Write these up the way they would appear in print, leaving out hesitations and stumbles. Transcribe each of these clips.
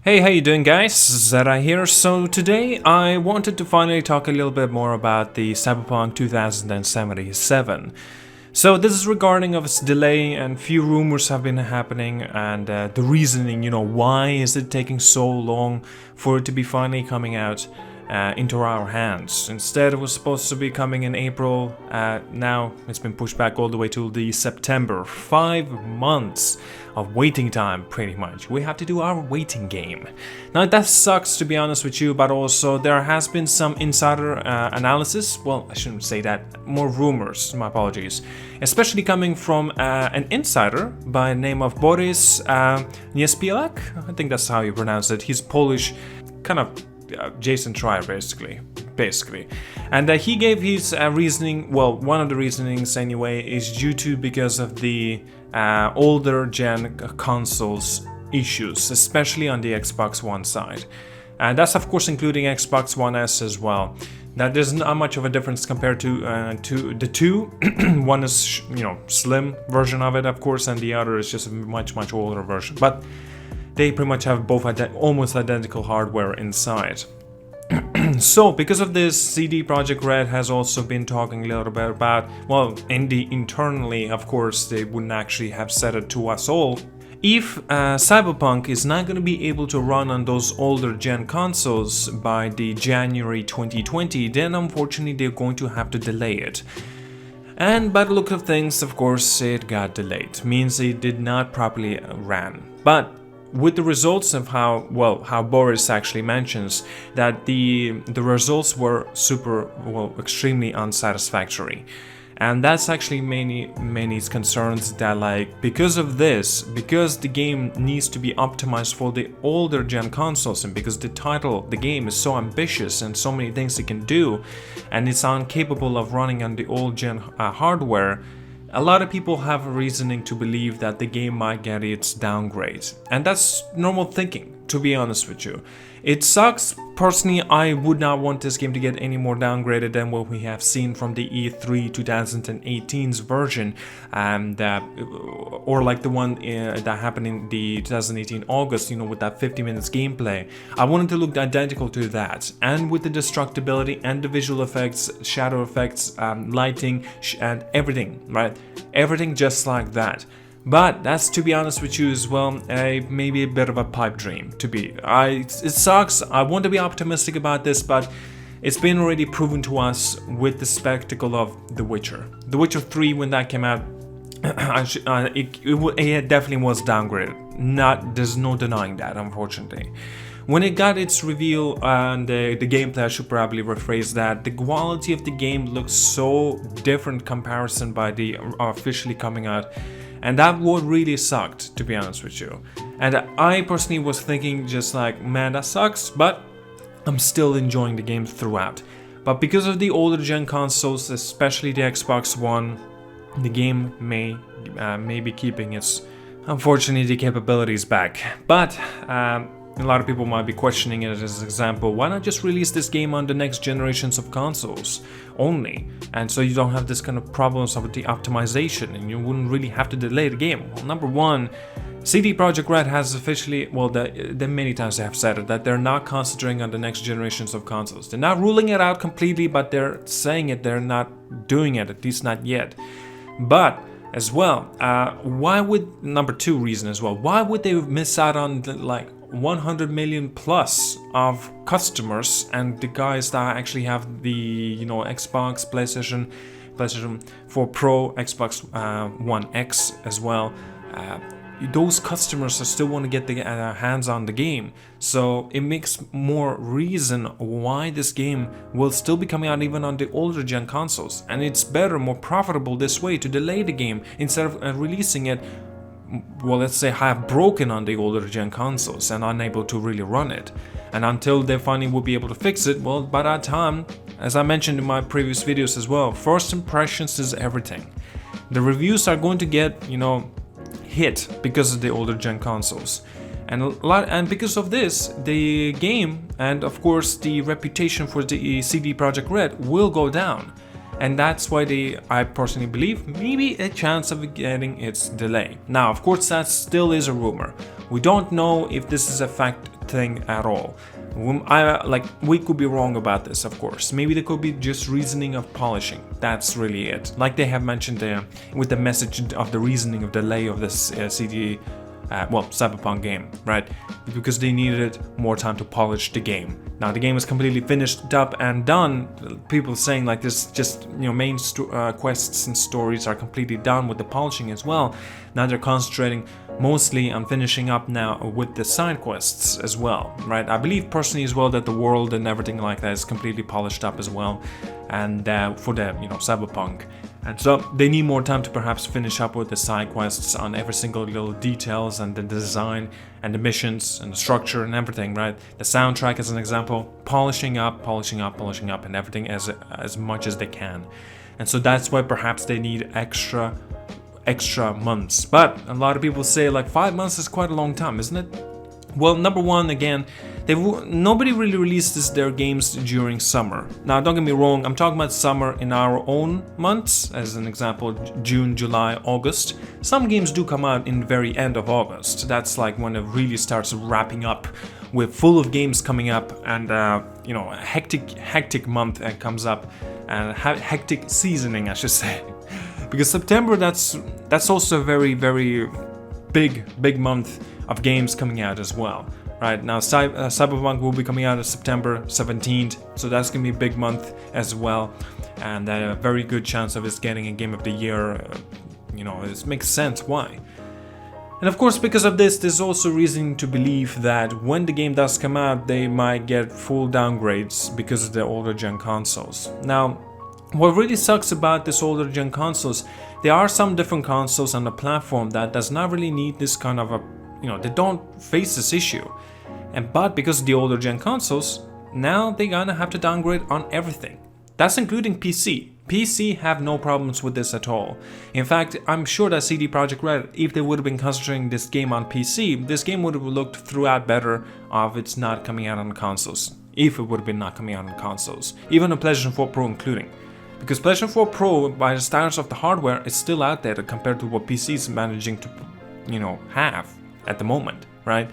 Hey, how you doing, guys? ZDEyE here. So today I wanted to finally talk a little bit more about the Cyberpunk 2077. So this is regarding of its delay, and few rumors have been happening, and the reasoning, why is it taking so long for it to be finally coming out into our hands. Instead, it was supposed to be coming in April. Now it's been pushed back all the way to the September. 5 months of waiting time, pretty much. We have to do our waiting game. Now that sucks, to be honest with you, but also there has been some insider analysis. Well, I shouldn't say that. More rumors. My apologies. Especially coming from an insider by the name of Boris Niespielak. I think that's how you pronounce it. He's Polish, kind of. Jason Schreier, basically, and he gave his reasoning. Well, one of the reasonings anyway is due to because of the older gen consoles issues, especially on the Xbox One side, and that's of course including Xbox One S as well. Now there's not much of a difference compared to the two. One is slim version of it, of course, and the other is just a much older version, but they pretty much have both almost identical hardware inside. So, because of this, ZDEyE Project Red has also been talking a little bit about, well, internally, of course, they wouldn't actually have said it to us all. If Cyberpunk is not going to be able to run on those older gen consoles by the January 2020, then unfortunately they're going to have to delay it. And by the look of things, of course, it got delayed. Means it did not properly run. But with the results of how Boris actually mentions that the results were extremely unsatisfactory, and that's actually many concerns that because of this, because the game needs to be optimized for the older gen consoles, and because the game is so ambitious and so many things it can do, and it's incapable of running on the old gen hardware. A lot of people have a reasoning to believe that the game might get its downgrade, and that's normal thinking, to be honest with you. It sucks. Personally, I would not want this game to get any more downgraded than what we have seen from the E3 2018's version, or like the one that happened in the 2018 August, with that 50 minutes gameplay. I wanted to look identical to that, and with the destructibility and the visual effects, shadow effects, lighting, and everything, right? Everything just like that. But that's, to be honest with you as well, maybe a bit of a pipe dream to be. It sucks. I want to be optimistic about this, but it's been already proven to us with the spectacle of The Witcher. The Witcher 3, when that came out, it definitely was downgraded. There's no denying that, unfortunately. When it got its reveal and the gameplay, I should probably rephrase that, the quality of the game looks so different comparison by the officially coming out. And that what really sucked, to be honest with you. And I personally was thinking just like, man, that sucks, but I'm still enjoying the game throughout. But because of the older gen consoles, especially the Xbox One, the game may be keeping its, unfortunately, the capabilities back. But a lot of people might be questioning it as an example. Why not just release this game on the next generations of consoles only? And so you don't have this kind of problems of the optimization, and you wouldn't really have to delay the game. Well, number one, ZDEyE Project Red has officially, they many times they have said it, that they're not concentrating on the next generations of consoles. They're not ruling it out completely, but they're saying it, they're not doing it, at least not yet. But as well, number two reason as well, why would they miss out on 100 million plus of customers and the guys that actually have the Xbox, PlayStation 4 Pro, Xbox One X as well? Those customers still want to get their hands on the game, so it makes more reason why this game will still be coming out even on the older gen consoles, and it's better, more profitable this way to delay the game instead of releasing it, well, let's say half broken on the older gen consoles and unable to really run it. And until they finally will be able to fix it, well, by that time, as I mentioned in my previous videos as well, first impressions is everything. The reviews are going to get, hit because of the older gen consoles. And because of this, the game and of course the reputation for the ZDEyE Project Red will go down. And that's why I personally believe, maybe a chance of getting its delay. Now, of course, that still is a rumor. We don't know if this is a fact thing at all. We could be wrong about this, of course. Maybe there could be just reasoning of polishing. That's really it. Like they have mentioned there with the message of the reasoning of delay of this Cyberpunk game, right? Because they needed more time to polish the game. Now the game is completely finished up and done. People saying like this, just main quests and stories are completely done with the polishing as well. Now they're concentrating mostly on finishing up now with the side quests as well, right? I believe personally as well that the world and everything like that is completely polished up as well, and for the Cyberpunk. And so they need more time to perhaps finish up with the side quests on every single little details and the design and the missions and the structure and everything, right? The soundtrack as an example, polishing up and everything as much as they can. And so that's why perhaps they need extra months. But a lot of people say like 5 months is quite a long time, isn't it? Well, number one, again, nobody really releases their games during summer. Now, don't get me wrong, I'm talking about summer in our own months, as an example, June, July, August. Some games do come out in the very end of August. That's like when it really starts wrapping up, with full of games coming up, and a hectic month comes up, and hectic seasoning, I should say. Because September, that's also a very, very big month of games coming out as well. Right now, Cyberpunk will be coming out on September 17th, so that's gonna be a big month as well, and a very good chance of us getting a Game of the Year. It makes sense why. And of course, because of this, there's also reason to believe that when the game does come out, they might get full downgrades because of the older gen consoles. Now, what really sucks about this older gen consoles, there are some different consoles on the platform that does not really need this kind of they don't face this issue. But because of the older gen consoles, now they're gonna have to downgrade on everything. That's including PC. PC have no problems with this at all. In fact, I'm sure that CD Projekt Red, if they would have been concentrating this game on PC, this game would have looked throughout better if it's not coming out on consoles. If it would have been not coming out on consoles. Even on PlayStation 4 Pro including. Because PlayStation 4 Pro, by the standards of the hardware, is still outdated compared to what PC is managing to, have at the moment, right?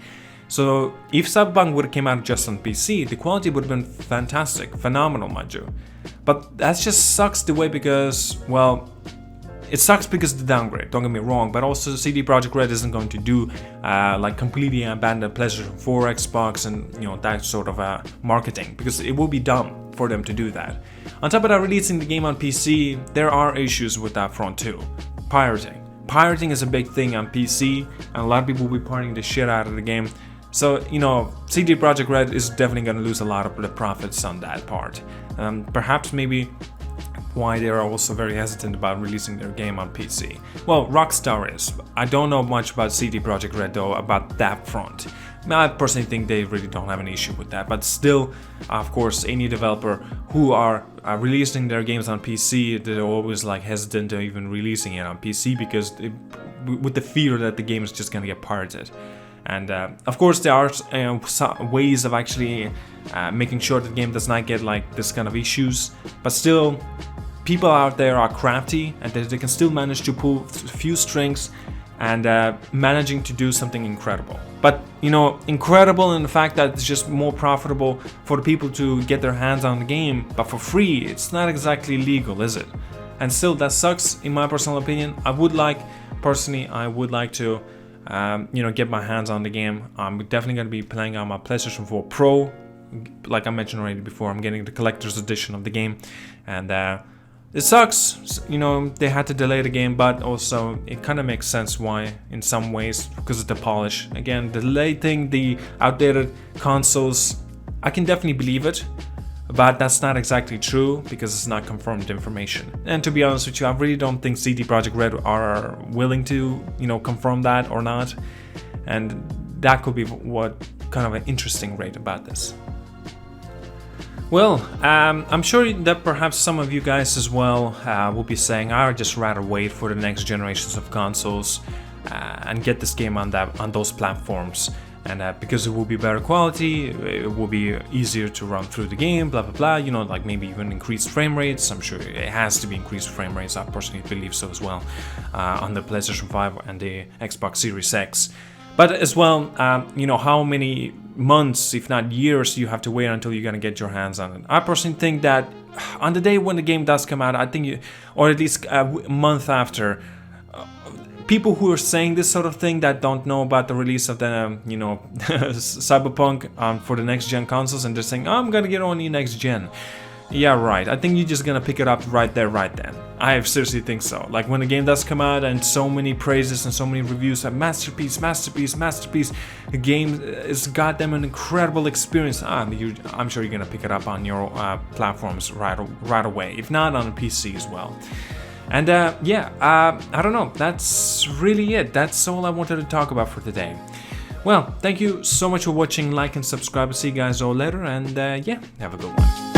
So if Cyberpunk would have came out just on PC, the quality would have been fantastic, phenomenal, mind you. But that just sucks the way because, well, it sucks because of the downgrade, don't get me wrong, but also CD Projekt Red isn't going to do completely abandon PlayStation 4, Xbox, and that sort of marketing, because it will be dumb for them to do that. On top of that, releasing the game on PC, there are issues with that front too. Pirating. Pirating is a big thing on PC, and a lot of people will be pirating the shit out of the game. So, CD Projekt Red is definitely going to lose a lot of the profits on that part. Perhaps maybe why they are also very hesitant about releasing their game on PC. Well, Rockstar is. I don't know much about CD Projekt Red though, about that front. I personally think they really don't have an issue with that, but still, of course, any developer who are releasing their games on PC, they're always hesitant to even releasing it on PC because with the fear that the game is just gonna get pirated. And of course, there are ways of actually making sure that the game does not get this kind of issues, but still, people out there are crafty and they can still manage to pull a few strings and managing to do something incredible. But incredible in the fact that it's just more profitable for the people to get their hands on the game, but for free, it's not exactly legal, is it? And still, that sucks in my personal opinion. I would like to get my hands on the game. I'm definitely going to be playing on my PlayStation 4 Pro. Like I mentioned already before, I'm getting the collector's edition of the game, and it sucks, they had to delay the game, but also it kind of makes sense why in some ways, because of the polish. Again, delaying the outdated consoles, I can definitely believe it, but that's not exactly true because it's not confirmed information. And to be honest with you, I really don't think CD Projekt Red are willing to, confirm that or not, and that could be what kind of an interesting rate about this. Well, I'm sure that perhaps some of you guys as well will be saying, I'd just rather wait for the next generations of consoles and get this game on those platforms. And because it will be better quality, it will be easier to run through the game, blah blah blah, maybe even increased frame rates. I'm sure it has to be increased frame rates, I personally believe so as well, on the PlayStation 5 and the Xbox Series X. But as well, how many months, if not years, you have to wait until you're gonna get your hands on it. I personally think that on the day when the game does come out, I think you, or at least a month after, people who are saying this sort of thing that don't know about the release of the, you know, Cyberpunk for the next gen consoles, and they're saying, oh, I'm gonna get on the next gen. Yeah, right. I think you're just gonna pick it up right there, right then. I seriously think so. Like, when the game does come out and so many praises and so many reviews have masterpiece, masterpiece, masterpiece, the game is goddamn an incredible experience. I'm sure you're gonna pick it up on your platforms right away, if not on a PC as well. And yeah, I don't know. That's really it. That's all I wanted to talk about for today. Well, thank you so much for watching. Like and subscribe. See you guys all later. And yeah, have a good one.